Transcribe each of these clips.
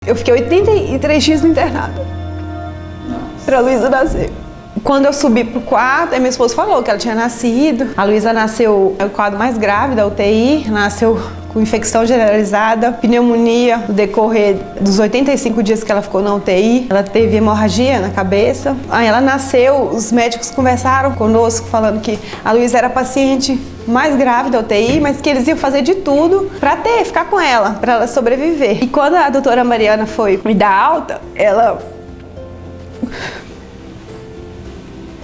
Eu fiquei 83 dias no internado pra Luísa nascer. Quando eu subi pro quarto, minha esposa falou que ela tinha nascido. A Luísa nasceu no quadro mais grave da UTI, nasceu com infecção generalizada, pneumonia no decorrer dos 85 dias que ela ficou na UTI. Ela teve hemorragia na cabeça. Aí ela nasceu, os médicos conversaram conosco falando que a Luísa era a paciente mais grave da UTI, mas que eles iam fazer de tudo pra ficar com ela, pra ela sobreviver. E quando a doutora Mariana foi me dar alta,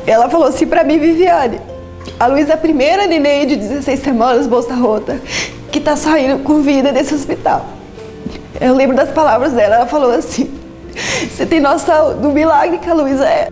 ela falou assim pra mim: Viviane, a Luísa é a primeira neném de 16 semanas, bolsa rota, que tá saindo com vida desse hospital. Eu lembro das palavras dela, ela falou assim: você tem noção do milagre que a Luísa é?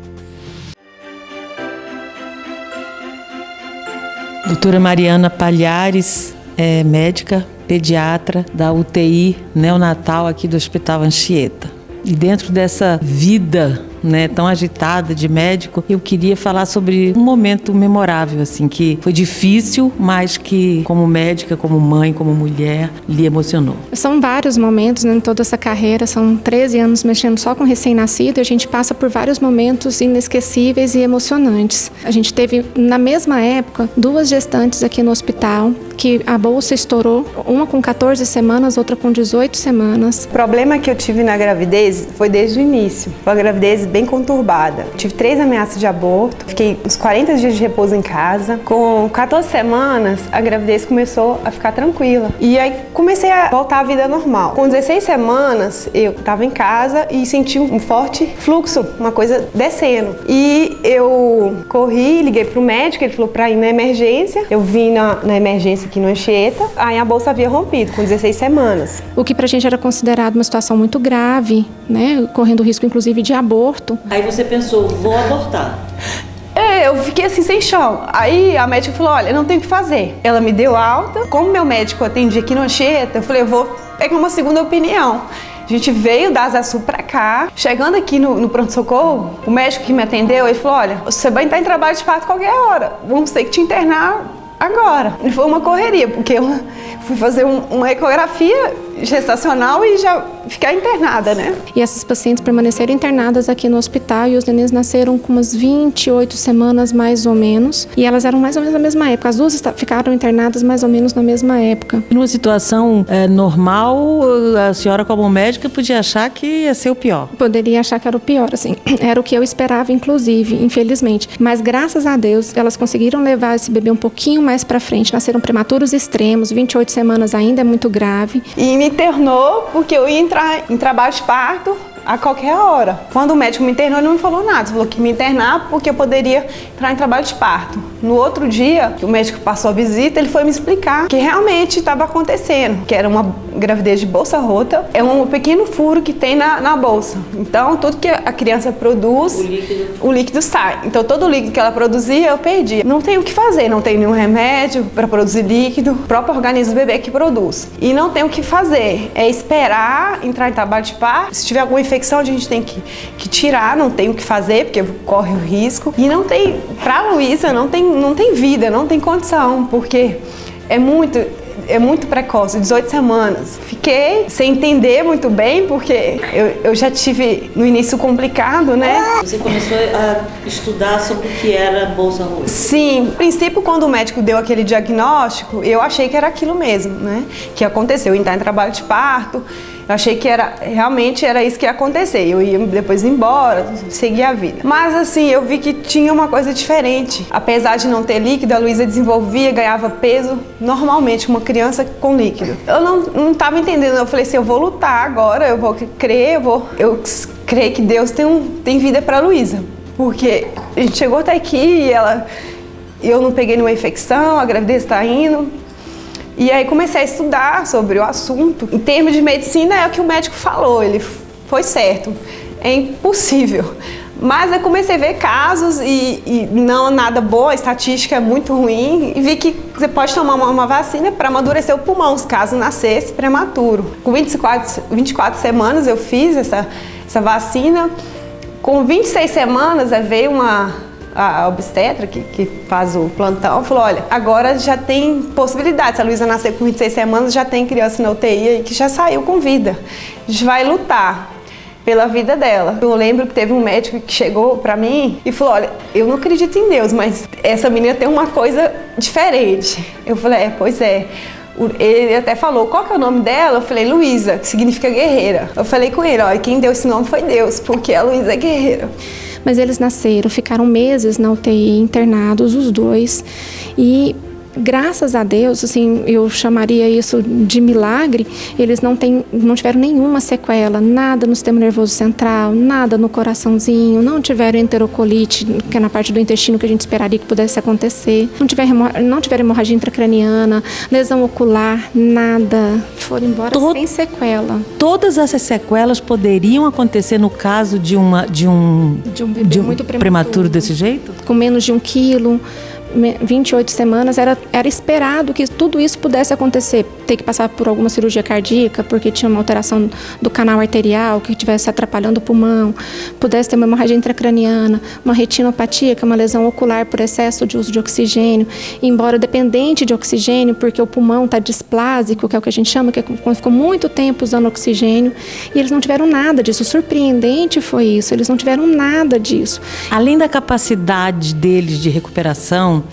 Doutora Mariana Palhares é médica, pediatra da UTI neonatal aqui do Hospital Anchieta. E dentro dessa vida, né, tão agitada de médico, eu queria falar sobre um momento memorável, assim, que foi difícil, mas que como médica, como mãe, como mulher, lhe emocionou. São vários momentos, né, em toda essa carreira, são 13 anos mexendo só com recém-nascido, e a gente passa por vários momentos inesquecíveis e emocionantes. A gente teve, na mesma época, 2 gestantes aqui no hospital, que a bolsa estourou, uma com 14 semanas, outra com 18 semanas. O problema que eu tive na gravidez foi desde o início. Foi uma gravidez bem conturbada. Tive 3 ameaças de aborto, fiquei uns 40 dias de repouso em casa. Com 14 semanas, a gravidez começou a ficar tranquila. E aí comecei a voltar à vida normal. Com 16 semanas, eu estava em casa e senti um forte fluxo, uma coisa descendo. E eu corri, liguei pro médico, ele falou pra ir na emergência. Eu vim na emergência aqui no Anchieta, aí a bolsa havia rompido, com 16 semanas. O que pra gente era considerado uma situação muito grave, né, correndo risco inclusive de aborto. Aí você pensou, vou abortar. Eu fiquei assim sem chão. Aí a médica falou: olha, não tem o que fazer. Ela me deu alta. Como meu médico atendia aqui no Anchieta, eu falei: eu vou pegar uma segunda opinião. A gente veio da Asa Sul pra cá. Chegando aqui no pronto-socorro, o médico que me atendeu, ele falou: olha, você vai entrar em trabalho de parto qualquer hora. Vamos ter que te internar agora. E foi uma correria, porque eu fui fazer uma ecografia gestacional e já ficar internada, né? E essas pacientes permaneceram internadas aqui no hospital e os nenéns nasceram com umas 28 semanas mais ou menos. E elas eram mais ou menos na mesma época. As 2 ficaram internadas mais ou menos na mesma época. Numa situação normal, a senhora como médica podia achar que ia ser o pior. Poderia achar que era o pior, assim. Era o que eu esperava, inclusive, infelizmente. Mas graças a Deus, elas conseguiram levar esse bebê um pouquinho mais pra frente. Nasceram prematuros extremos, 28 semanas ainda é muito grave. E me internou porque eu ia entrar em trabalho de parto a qualquer hora. Quando o médico me internou, ele não me falou nada. Ele falou que me internar porque eu poderia entrar em trabalho de parto. No outro dia, que o médico passou a visita, ele foi me explicar que realmente estava acontecendo, que era uma gravidez de bolsa rota, é um pequeno furo que tem na bolsa. Então, tudo que a criança produz, o líquido sai. Então, todo o líquido que ela produzia, eu perdi. Não tem o que fazer, não tem nenhum remédio para produzir líquido, o próprio organismo do bebê que produz. E não tem o que fazer, é esperar entrar em trabalho de parto. Se tiver alguma infecção, a gente tem que tirar, não tem o que fazer, porque corre o risco. E não tem, pra Luísa, não tem vida, não tem condição, porque é muito precoce, 18 semanas. Fiquei sem entender muito bem, porque eu já tive no início complicado, né? Você começou a estudar sobre o que era bolsa rota? Sim, no princípio, quando o médico deu aquele diagnóstico, eu achei que era aquilo mesmo, né? Que aconteceu, entrar em trabalho de parto. Eu achei que realmente era isso que ia acontecer. Eu ia depois embora, seguir a vida. Mas assim, eu vi que tinha uma coisa diferente. Apesar de não ter líquido, a Luísa desenvolvia, ganhava peso normalmente, uma criança com líquido. Eu não estava entendendo. Eu falei assim, eu vou lutar agora, eu vou crer, eu creio que Deus tem vida para a Luísa. Porque a gente chegou até aqui e eu não peguei nenhuma infecção, a gravidez está indo. E aí comecei a estudar sobre o assunto. Em termos de medicina, é o que o médico falou, ele foi certo. É impossível. Mas eu comecei a ver casos e não nada boa, a estatística é muito ruim. E vi que você pode tomar uma vacina para amadurecer o pulmão, caso nascesse prematuro. Com 24 semanas eu fiz essa vacina. Com 26 semanas veio a obstetra que faz o plantão, falou, olha, agora já tem possibilidade, se a Luísa nascer com 26 semanas, já tem criança na UTI e que já saiu com vida. A gente vai lutar pela vida dela. Eu lembro que teve um médico que chegou pra mim e falou, olha, eu não acredito em Deus, mas essa menina tem uma coisa diferente. Eu falei, pois é. Ele até falou, qual que é o nome dela? Eu falei, Luísa, que significa guerreira. Eu falei com ele, olha, quem deu esse nome foi Deus, porque a Luísa é guerreira. Mas eles nasceram, ficaram meses na UTI, internados os dois, e graças a Deus, assim, eu chamaria isso de milagre, eles não tiveram nenhuma sequela, nada no sistema nervoso central, nada no coraçãozinho, não tiveram enterocolite, que é na parte do intestino que a gente esperaria que pudesse acontecer, não tiveram hemorragia intracraniana, lesão ocular, nada, foram embora sem sequela. Todas essas sequelas poderiam acontecer no caso de um bebê muito prematuro desse jeito? Com menos de 1 quilo, 28 semanas, era esperado que tudo isso pudesse acontecer. Ter que passar por alguma cirurgia cardíaca, porque tinha uma alteração do canal arterial, que estivesse atrapalhando o pulmão, pudesse ter uma hemorragia intracraniana, uma retinopatia, que é uma lesão ocular por excesso de uso de oxigênio, embora dependente de oxigênio, porque o pulmão está displásico, que é o que a gente chama, que é quando ficou muito tempo usando oxigênio, e eles não tiveram nada disso. O surpreendente foi isso, eles não tiveram nada disso. Além da capacidade deles de recuperação,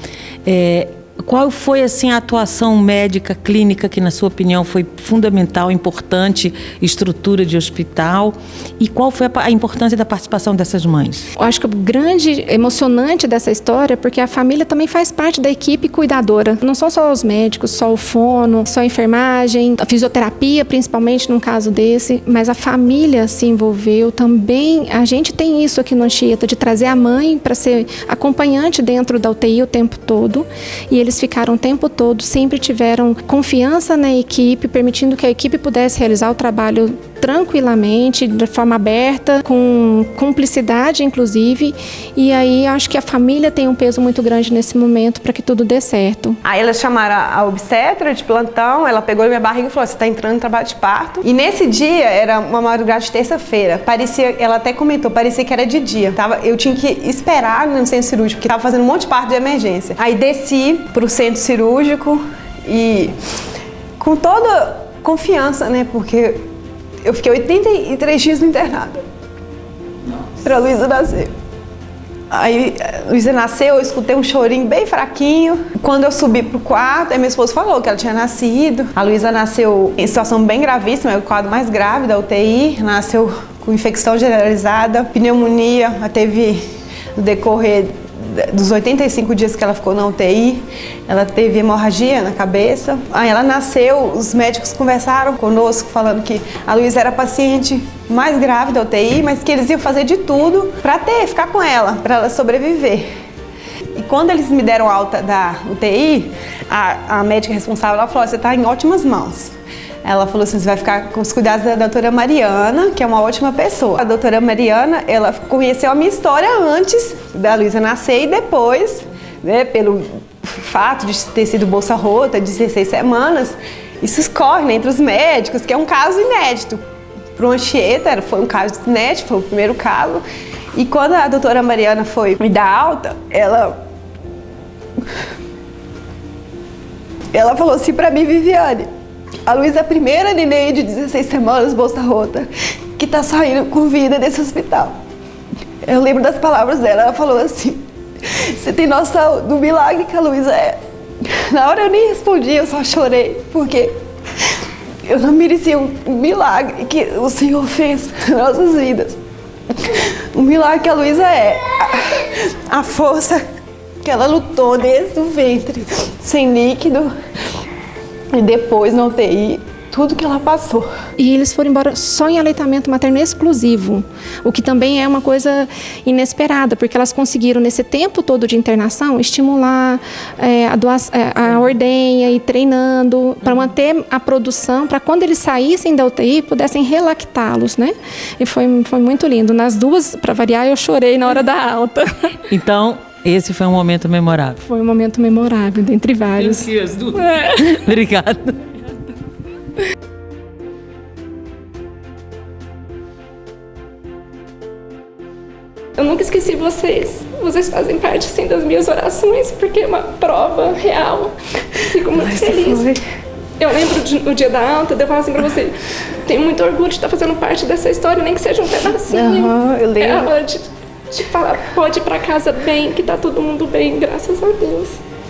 qual foi assim a atuação médica, clínica, que na sua opinião foi fundamental, importante, estrutura de hospital, e qual foi a importância da participação dessas mães? Eu acho que o grande emocionante dessa história é porque a família também faz parte da equipe cuidadora. Não são só os médicos, só o fono, só a enfermagem, a fisioterapia, principalmente num caso desse, mas a família se envolveu também. A gente tem isso aqui no Anchieta, de trazer a mãe para ser acompanhante dentro da UTI o tempo todo, e eles ficaram o tempo todo, sempre tiveram confiança na equipe, permitindo que a equipe pudesse realizar o trabalho tranquilamente, de forma aberta, com cumplicidade, inclusive. E aí, acho que a família tem um peso muito grande nesse momento para que tudo dê certo. Aí elas chamaram a obstetra de plantão, ela pegou minha barriga e falou, você está entrando em trabalho de parto. E nesse dia, era uma madrugada de terça-feira, ela até comentou, parecia que era de dia. Eu tinha que esperar no centro cirúrgico, porque estava fazendo um monte de parto de emergência. Aí desci para o centro cirúrgico e com toda confiança, né, porque eu fiquei 83 dias internada para a Luísa nascer. Aí a Luísa nasceu, eu escutei um chorinho bem fraquinho. Quando eu subi pro quarto, aí meu esposo falou que ela tinha nascido. A Luísa nasceu em situação bem gravíssima, é o quadro mais grave da UTI. Nasceu com infecção generalizada, pneumonia, ela teve no decorrer dos 85 dias que ela ficou na UTI, ela teve hemorragia na cabeça. Aí ela nasceu, os médicos conversaram conosco falando que a Luísa era a paciente mais grave da UTI, mas que eles iam fazer de tudo para ficar com ela, para ela sobreviver. E quando eles me deram alta da UTI, a médica responsável ela falou, você está em ótimas mãos. Ela falou assim, você vai ficar com os cuidados da doutora Mariana, que é uma ótima pessoa. A doutora Mariana, ela conheceu a minha história antes da Luísa nascer e depois, né, pelo fato de ter sido bolsa rota, 16 semanas, isso escorre, né, entre os médicos, que é um caso inédito. Para o Anchieta, foi um caso inédito, foi o primeiro caso. E quando a doutora Mariana foi me dar alta, ela falou assim para mim, Viviane, a Luísa é a primeira neném de 16 semanas, bolsa rota, que tá saindo com vida desse hospital. Eu lembro das palavras dela, ela falou assim, você tem noção do milagre que a Luísa é? Na hora eu nem respondi, eu só chorei, porque eu não merecia um milagre que o Senhor fez nas nossas vidas. O milagre que a Luísa é, a força que ela lutou desde o ventre, sem líquido, e depois na UTI, tudo que ela passou. E eles foram embora só em aleitamento materno exclusivo, o que também é uma coisa inesperada, porque elas conseguiram, nesse tempo todo de internação, estimular a ordenha e treinando para manter a produção, para quando eles saíssem da UTI, pudessem relactá-los, né? E foi muito lindo. Nas duas, para variar, eu chorei na hora da alta. Então, esse foi um momento memorável. Foi um momento memorável, dentre vários. Obrigada. Eu nunca esqueci vocês. Vocês fazem parte, assim, das minhas orações, porque é uma prova real. Fico muito feliz. Eu lembro no dia da alta, eu falo assim pra você, tenho muito orgulho de estar fazendo parte dessa história, nem que seja um pedacinho. Eu lembro. É a hora de falar, pode ir pra casa bem, que tá todo mundo bem, graças a Deus.